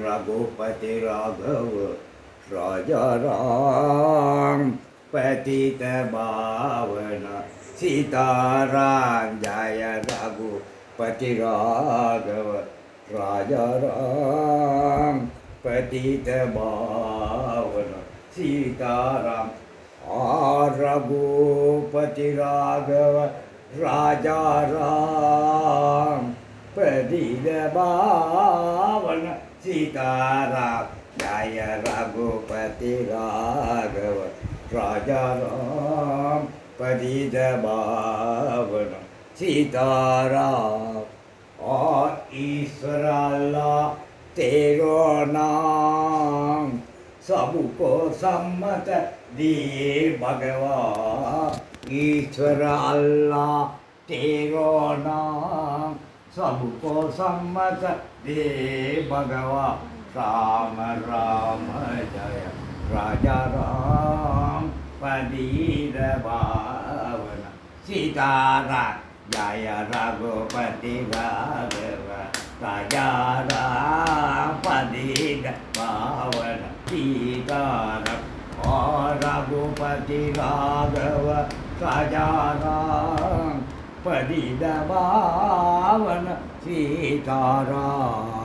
रघुपति राघव राजा राम पतित पावन सीताराम जय रघुपति राघव राजा राम पतित पावन सीताराम रघुपति राघव राजा राम पतित पावन सीताराम जय रघुपति राघव राजा राम पतित पावन सीताराम ईश्वर अल्लाह तेरो नाम सबको सम्मत दिए भगवान। ईश्वर अल्लाह तेरो नाम सबको सम्मत दे भगवान। राम राम जय राजा राम पतित पावन सीताराम जय रघुपति राघव राजा राम पतित पावन सीताराम रघुपति राघव राजा राम पतित पावन सीताराम।